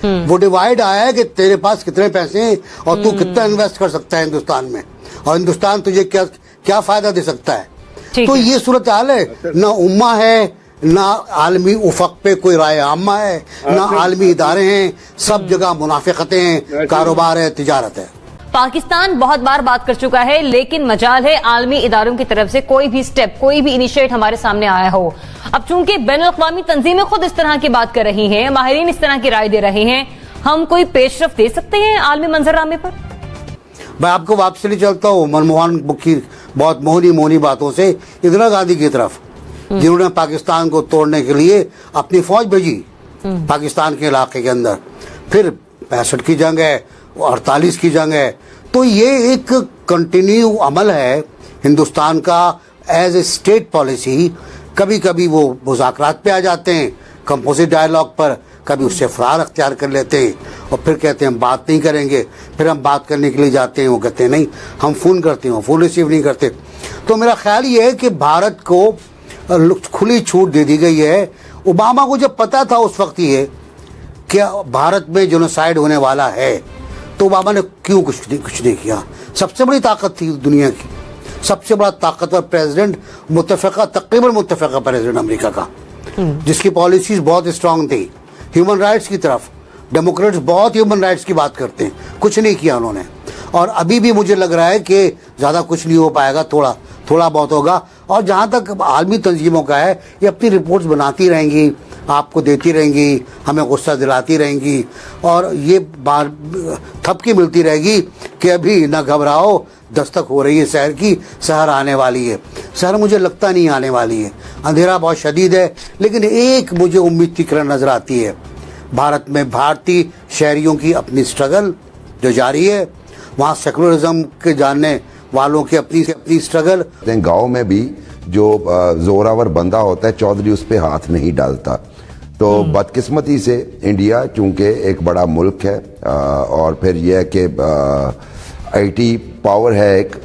वो डिवाइड आया है कि तेरे पास कितने पैसे हैं और तू कितना इन्वेस्ट कर सकता है हिंदुस्तान में, और हिंदुस्तान तुझे क्या क्या फायदा दे सकता है। तो ये सूरत हाल है, ना उम्मा है, ना आलमी उफक पे कोई राय आम्मा है, ना आलमी इदारे हैं, सब जगह मुनाफिकतें हैं, कारोबार है, तिजारत है। पाकिस्तान बहुत बार बात कर चुका है, लेकिन मजाल है आलमी इदारों की तरफ से कोई भी स्टेप, कोई भी इनिशिएट हमारे सामने आया हो। अब चूंकि बैनुल-अक़वामी तंजीमें खुद इस तरह की बात कर रही हैं, माहिरीन इस तरह की राय दे रहे हैं, हम कोई पेशरफ दे सकते हैं आलमी मंजरनामे पर? मैं आपको वापस ले चलता हूँ मनमोहन की बहुत मोहनी बातों से इंदिरा गांधी की तरफ, जिन्होंने पाकिस्तान को तोड़ने के लिए अपनी फौज भेजी पाकिस्तान के इलाके के अंदर, फिर 65 की जंग है, 48 की जंग है। तो ये एक कंटिन्यू अमल है हिंदुस्तान का एज ए स्टेट पॉलिसी। कभी कभी वो मुज़ाकरात पे आ जाते हैं, कंपोजिट डायलॉग पर, कभी उससे फरार अख्तियार कर लेते हैं और फिर कहते हैं हम बात नहीं करेंगे। फिर हम बात करने के लिए जाते हैं, वो कहते हैं नहीं हम फ़ोन करते हैं, वो फ़ोन रिसीव नहीं करते। तो मेरा ख्याल ये है कि भारत को खुली छूट दे दी गई है। ओबामा को जब पता था उस वक्त ये कि भारत में जेनोसाइड होने वाला है, तो ओबामा ने क्यों कुछ नहीं किया। सबसे बड़ी ताकत थी दुनिया की, सबसे बड़ा ताकतवर प्रेसिडेंट, तकरीबन मुत्तफ़िक़ा प्रेसिडेंट अमेरिका का, जिसकी पॉलिसीज बहुत स्ट्रांग थी ह्यूमन राइट्स की तरफ। डेमोक्रेट्स बहुत ह्यूमन राइट्स की बात करते हैं, कुछ नहीं किया उन्होंने। और अभी भी मुझे लग रहा है कि ज़्यादा कुछ नहीं हो पाएगा, थोड़ा बहुत होगा। और जहाँ तक आलमी तंजीमों का है, ये अपनी रिपोर्ट्स बनाती रहेंगी, आपको देती रहेंगी, हमें गुस्सा दिलाती रहेंगी, और ये बार थपकी मिलती रहेगी कि अभी ना घबराओ, दस्तक हो रही है शहर की, शहर आने वाली है। शहर मुझे लगता नहीं आने वाली है, अंधेरा बहुत शदीद है, लेकिन एक मुझे उम्मीद की किरण नजर आती है। भारत में भारतीय शहरियों की अपनी स्ट्रगल जो जारी है, वहाँ सेकुलरिज्म के जानने वालों की अपनी स्ट्रगल। गाँव में भी जो जोरावर बंदा होता है, चौधरी उस पर हाथ नहीं डालता। तो बदकिस्मती से इंडिया चूंकि एक बड़ा मुल्क है, और फिर यह है कि आईटी पावर है एक,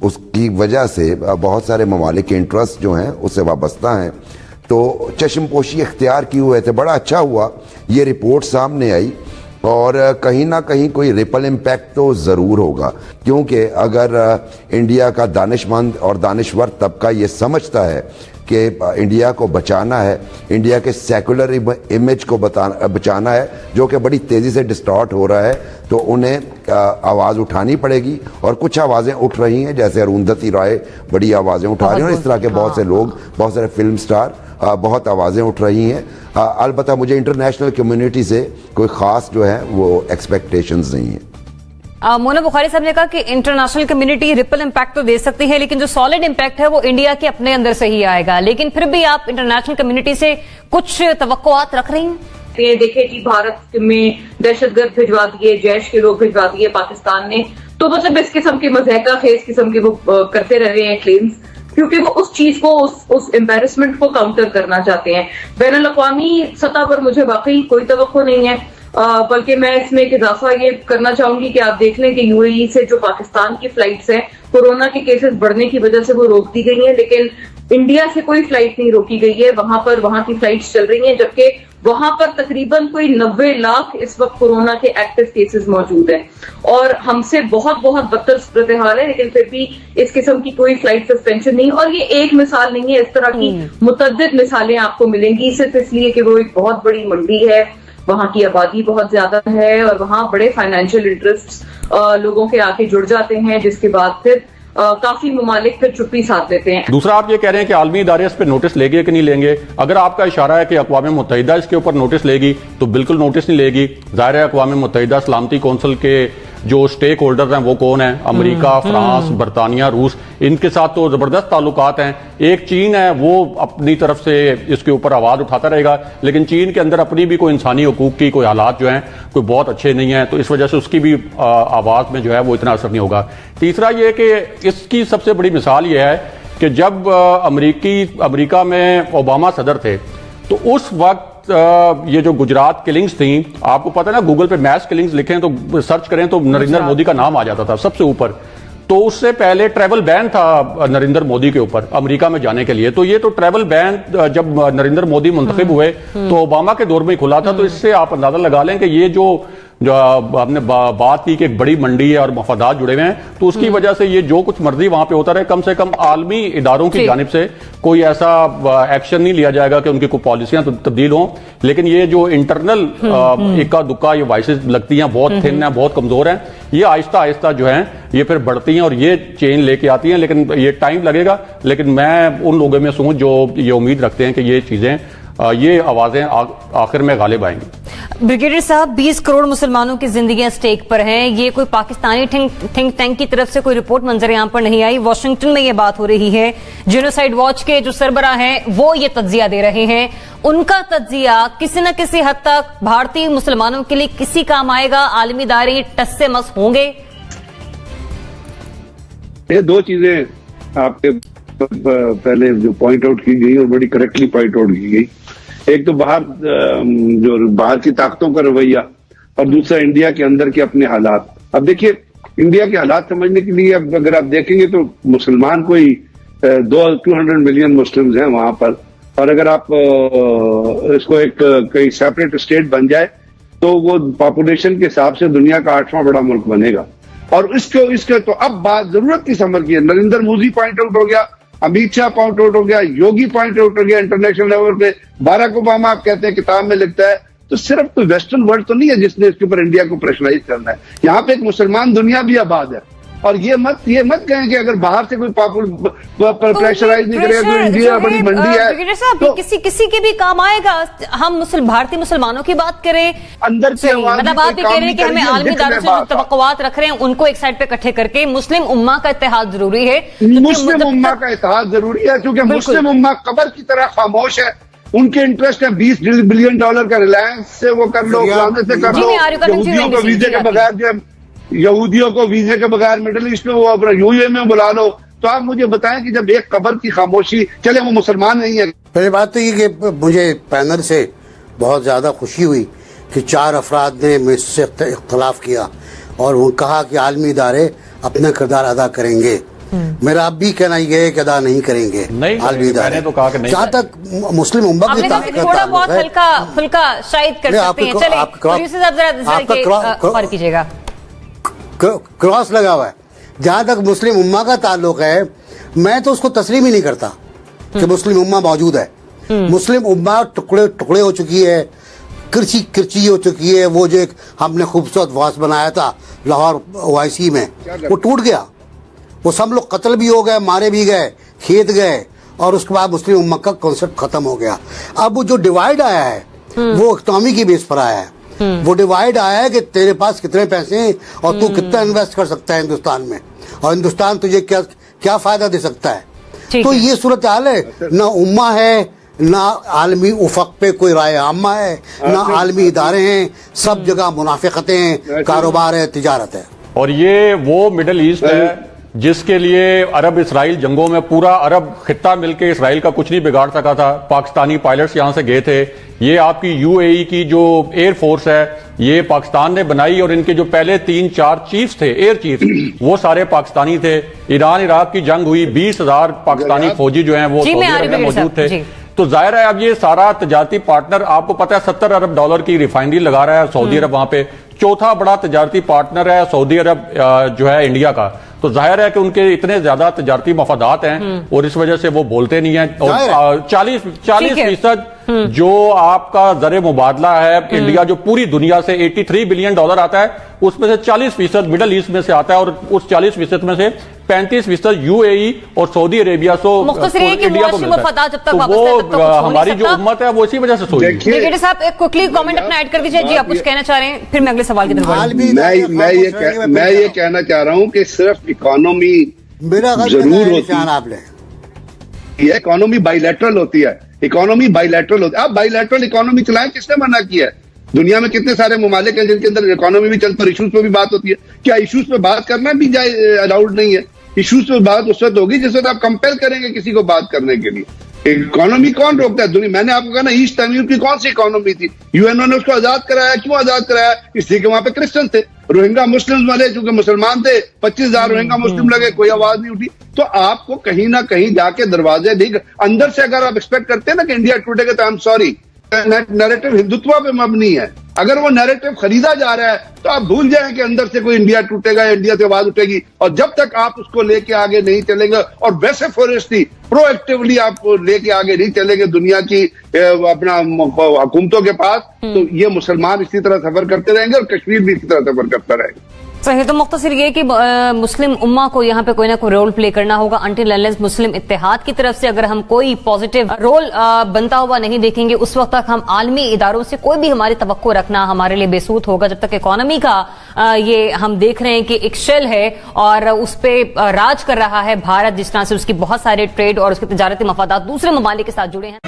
उसकी वजह से बहुत सारे ममालिक के इंटरेस्ट जो हैं उससे वाबस्ता हैं। तो चश्मपोशी इख्तियार किए हुए थे। बड़ा अच्छा हुआ ये रिपोर्ट सामने आई, और कहीं ना कहीं कोई रिपल इम्पैक्ट तो ज़रूर होगा, क्योंकि अगर इंडिया का दानिशमंद और दानिश्वर तबका ये समझता है कि इंडिया को बचाना है, इंडिया के सेकुलर इमेज को बचाना है, जो कि बड़ी तेज़ी से डिस्टॉर्ट हो रहा है, तो उन्हें आवाज़ उठानी पड़ेगी। और कुछ आवाज़ें उठ रही हैं, जैसे अरुंधति राय बड़ी आवाज़ें उठा रही हैं, और इस तरह के बहुत से लोग, बहुत सारे फिल्म स्टार बहुत आवाज़ें उठ रही हैं। अलबत्ता मुझे इंटरनेशनल कम्युनिटी से कोई ख़ास जो है वो एक्सपेक्टेशंस नहीं है। मोना बुखारी साहब ने कहा कि इंटरनेशनल कम्युनिटी रिपल इम्पैक्ट तो दे सकती है, लेकिन जो सॉलिड इम्पैक्ट है वो इंडिया के अपने अंदर से ही आएगा। लेकिन फिर भी आप इंटरनेशनल कम्युनिटी से कुछ तवक्कुआत रख रही हैं? देखे जी, भारत में दहशतगर्द भिजवा दिए, जैश के लोग भिजवा दिए पाकिस्तान ने, तो मतलब इस किस्म के मज़ाक़ा खेज किस्म के वो करते रह रहे हैं क्लेम्स, क्योंकि वो उस चीज को, उस एम्बेरसमेंट को काउंटर करना चाहते हैं। बैनुल अक़वामी सतह पर मुझे वाकई कोई तवक्को नहीं है, बल्कि मैं इसमें एक इजाफा ये करना चाहूंगी कि आप देख लें कि यूएई से जो पाकिस्तान की फ्लाइट्स हैं, कोरोना के केसेस बढ़ने की वजह से वो रोक दी गई हैं, लेकिन इंडिया से कोई फ्लाइट नहीं रोकी गई है। वहां की फ्लाइट्स चल रही हैं, जबकि वहां पर तकरीबन कोई 90 लाख इस वक्त कोरोना के एक्टिव केसेस मौजूद हैं, और हमसे बहुत बदतर सूरत हाल है, लेकिन फिर भी इस किस्म की कोई फ्लाइट सस्पेंशन नहीं। और ये एक मिसाल नहीं है, इस तरह की मुतअद्दिद मिसालें आपको मिलेंगी, सिर्फ इसलिए कि वो एक बहुत बड़ी मंडी है, वहां की आबादी बहुत ज्यादा है, और वहां बड़े फाइनेंशियल इंटरेस्ट लोगों के आके जुड़ जाते हैं, जिसके बाद फिर काफी ममालिक फिर चुप्पी साध लेते हैं। दूसरा, आप ये कह रहे हैं कि आलमी इदारे इस पर नोटिस लेंगे कि नहीं लेंगे। अगर आपका इशारा है कि अक़वाम मुत्तहिदा इसके ऊपर नोटिस लेगी, तो बिल्कुल नोटिस नहीं लेगी। ज़ाहिर है अक़वाम मुत्तहिदा सलामती कौंसिल के जो स्टेक होल्डर्स हैं वो कौन है? अमेरिका, फ्रांस, बरतानिया, रूस, इनके साथ तो जबरदस्त ताल्लुकात हैं। एक चीन है, वो अपनी तरफ से इसके ऊपर आवाज उठाता रहेगा, लेकिन चीन के अंदर अपनी भी कोई इंसानी हकूक की कोई हालात जो हैं कोई बहुत अच्छे नहीं है, तो इस वजह से उसकी भी आवाज में जो है वो इतना असर नहीं होगा। तीसरा ये कि इसकी सबसे बड़ी मिसाल ये है कि जब अमेरिका में ओबामा सदर थे, तो उस वक्त ये जो गुजरात किलिंग्स थी, आपको पता है ना, गूगल पे मैस किलिंग्स लिखें तो सर्च करें तो नरेंद्र मोदी का नाम आ जाता था सबसे ऊपर। तो उससे पहले ट्रैवल बैन था नरेंद्र मोदी के ऊपर अमेरिका में जाने के लिए। तो ये तो ट्रैवल बैन जब नरेंद्र मोदी मुंतखब हुए तो ओबामा के दौर में ही खुला था। तो इससे आप अंदाजा लगा लें कि ये जो आपने बात की कि एक बड़ी मंडी है और मफादात जुड़े हुए हैं, तो उसकी वजह से ये जो कुछ मर्जी वहां पे होता रहे, कम से कम आलमी इदारों की जानिब से कोई ऐसा एक्शन नहीं लिया जाएगा कि उनकी कोई पॉलिसियां तब्दील हों। लेकिन ये जो इंटरनल इक्का दुक्का ये वॉइसेस लगती हैं, बहुत थिन हैं, बहुत कमजोर हैं, ये आहिस्ता आहिस्ता जो है ये फिर बढ़ती हैं और ये चेंज लेके आती हैं। लेकिन ये टाइम लगेगा। लेकिन मैं उन लोगों में से हूं जो ये उम्मीद रखते हैं कि ये चीजें, ये आवाजें आखिर में गालिब आएंगी। ब्रिगेडियर साहब, 20 करोड़ मुसलमानों की जिंदगियां स्टेक पर हैं। ये कोई पाकिस्तानी थिंक टैंक की तरफ से कोई रिपोर्ट मंजर यहां पर नहीं आई। वॉशिंगटन में ये बात हो रही है। जेनोसाइड वॉच के जो सरबराह हैं वो ये तज्जिया दे रहे हैं। उनका तज्जिया किसी न किसी हद तक भारतीय मुसलमानों के लिए किसी काम आएगा? आलमी दायरे टस से मस होंगे? ये दो चीजें आपके पहले जो पॉइंट आउट की गई और बड़ी करेक्टली पॉइंट आउट की गई, एक तो बाहर की ताकतों का रवैया और दूसरा इंडिया के अंदर के अपने हालात। अब देखिए, इंडिया के हालात समझने के लिए अब अगर आप देखेंगे तो मुसलमान कोई 200 मिलियन मुस्लिम्स हैं वहां पर, और अगर आप इसको एक कहीं सेपरेट स्टेट बन जाए तो वो पॉपुलेशन के हिसाब से दुनिया का 8वां बड़ा मुल्क बनेगा। और इसके तो अब बात जरूरत की समझ की है। नरेंद्र मोदी पॉइंट आउट हो गया, अमित शाह पॉइंट आउट हो गया, योगी पॉइंट आउट हो गया इंटरनेशनल लेवल पे, बाराक ओबामा आप कहते हैं किताब में लिखता है। तो सिर्फ तो वेस्टर्न वर्ल्ड तो नहीं है जिसने इसके ऊपर इंडिया को प्रेशराइज करना है। यहाँ पे एक मुसलमान दुनिया भी आबाद है। और ये मत कहें कि अगर बाहर से कोई प्रेशराइज नहीं करेगा तो इंडिया बड़ी मंडी है तो किसी के भी काम आएगा। हम भारतीय मुसलमानों की बात करें, अंदर से मतलब आप ये कह रहे हैं कि हमें आलमी दायरों से जो तवक्कुआत रख रहे हैं उनको एक साइड पे इकट्ठे करके मुस्लिम उम्मा का इत्तेहाद जरूरी है। मुस्लिम उम्मा का इत्तेहाद जरूरी है क्योंकि मुस्लिम उम्मा कब्र की तरह खामोश है। उनके इंटरेस्ट है $20 बिलियन का, रिलायंस से वो कर लो, से कर लो, यहूदियों को वीजे के बगैर यहूदियों को वीजे के बगैर मिडिल ईस्ट में वो अपना यूए में बुला लो। तो आप मुझे बताएं कि जब एक कब्र की खामोशी, चले वो मुसलमान नहीं है। पहली बात तो ये कि मुझे पैनल से बहुत ज्यादा खुशी हुई कि 4 अफराद ने मुझसे इख्तलाफ किया और वो कहा कि आलमी इदारे अपना किरदार अदा करेंगे। मेरा अब भी कहना ये है कि अदा नहीं करेंगे आलमी इदारे। तो कहा कि नहीं। जहाँ तक मुस्लिम उम्मा की ताकत का थोड़ा बहुत हल्का फुल्का शायद कर सकते हैं। चलिए कीजिएगा, क्रॉस लगा हुआ है। जहां तक मुस्लिम उम्मा का ताल्लुक है, मैं तो उसको तस्लीम ही नहीं करता कि मुस्लिम उम्मा मौजूद है। मुस्लिम उम्मा टुकड़े टुकड़े हो चुकी है, किरची हो चुकी है। वो जो एक हमने खूबसूरत वास बनाया था लाहौर OIC में, वो टूट गया। वो सब लोग कत्ल भी हो गए, मारे भी गए, खेत गए, और उसके बाद मुस्लिम उम्मा का कॉन्सेप्ट खत्म हो गया। अब वो जो डिवाइड आया है वो इकनॉमी की बेस पर आया है। वो डिवाइड आया है कि तेरे पास कितने पैसे हैं और तू कितना इन्वेस्ट कर सकता है हिंदुस्तान में, और हिंदुस्तान तुझे क्या फायदा दे सकता है। तो ये सूरत हाल है। ना उम्मा है, ना आलमी उफक पे कोई राय आम्मा है, ना आलमी इदारे हैं। सब जगह मुनाफिकतें हैं, कारोबार है, तिजारत है। और ये वो मिडिल ईस्ट है जिसके लिए अरब इसराइल जंगों में पूरा अरब खित्ता मिलकर इसराइल का कुछ नहीं बिगाड़ सका था। पाकिस्तानी पायलट्स यहां से गए थे। ये आपकी UAE की जो एयर फोर्स है ये पाकिस्तान ने बनाई, और इनके जो पहले 3-4 चीफ्स थे, एयर चीफ, वो सारे पाकिस्तानी थे। ईरान इराक की जंग हुई, 20,000 पाकिस्तानी फौजी जो हैं वो सऊदी अरब में मौजूद थे। तो जाहिर है अब ये सारा तजारती पार्टनर, आपको पता है $70 अरब की रिफाइनरी लगा रहा है सऊदी अरब वहां पे। चौथा बड़ा तजारती पार्टनर है सऊदी अरब जो है इंडिया का। तो जाहिर है कि उनके इतने ज्यादा तजारती मफादात हैं और इस वजह से वो बोलते नहीं हैं। और 40% जो आपका ज़र मुबादला है इंडिया, जो पूरी दुनिया से $83 बिलियन आता है, उसमें से 40% मिडल ईस्ट में से आता है, और उस 40% में से 35% UAE और सऊदी अरेबिया से इंडिया को मिलता है। तो वो हमारी जो उम्मत है वो इसी वजह से सोच रही है। ब्रिगेडियर साहब एक क्विकली कमेंट अपना ऐड कर दीजिए। जी आप कुछ कहना चाह रहे हैं, फिर मैं अगले सवाल की तरफ बढ़ूंगा। मैं ये कहना चाह रहा हूँ कि सिर्फ इकोनॉमी जरूर होती है, इकोनॉमी बाइलैटरल होती है। इकोनॉमी बाइलैटरल होती है। आप बाइलैटरल इकोनॉमी चलाएं, किसने मना किया है? दुनिया में कितने सारे ममालिक हैं जिनके अंदर इकोनॉमी भी चलती है, इशूज पे भी बात होती है। क्या इशूज पे बात करना भी अलाउड नहीं है? इशूज पे बात उस वक्त होगी जिस वक्त आप कंपेल करेंगे किसी को बात करने के लिए। इकोनॉमी कौन रोकता है दुनिया? मैंने आपको कहा ना, ईस्ट तमीर की कौन सी इकोनॉमी थी? यूएनओ ने उसको आजाद कराया। क्यों आजाद कराया? इसलिए कि वहां पे क्रिश्चियन थे, रोहिंगा मुस्लिम मरे चूंकि मुसलमान थे, 25,000 रोहिंगा मुस्लिम लगे, कोई आवाज नहीं उठी। तो आपको कहीं ना कहीं जाके दरवाजे नहीं, अंदर से अगर आप एक्सपेक्ट करते हैं ना कि इंडिया टूटेगा, तो I am sorry, narrative Hindutva पे मबनी है। अगर वो नैरेटिव खरीदा जा रहा है तो आप भूल जाएं कि अंदर से कोई इंडिया टूटेगा, इंडिया से आवाज उठेगी। और जब तक आप उसको लेके आगे नहीं चलेंगे, और वैसे फॉरेस्टली प्रोएक्टिवली आप लेके आगे नहीं चलेंगे दुनिया की अपना हुकूमतों के पास, तो ये मुसलमान इसी तरह सफर करते रहेंगे और कश्मीर भी इसी तरह सफर करता रहेगा। सही। तो मुख्तसर ये कि मुस्लिम उम्मा को यहाँ पे कोई ना कोई रोल प्ले करना होगा। अनटिल अनलेस मुस्लिम इत्तेहाद की तरफ से अगर हम कोई पॉजिटिव रोल बनता हुआ नहीं देखेंगे, उस वक्त तक हम आलमी इदारों से कोई भी हमारी तवक्को रखना हमारे लिए बेसूत होगा। जब तक इकोनॉमी का ये हम देख रहे हैं कि एक शेल है और उस पर राज कर रहा है भारत, जिस तरह से उसकी बहुत सारे ट्रेड और उसके तजारती मफादात दूसरे ममालिक के साथ जुड़े हैं।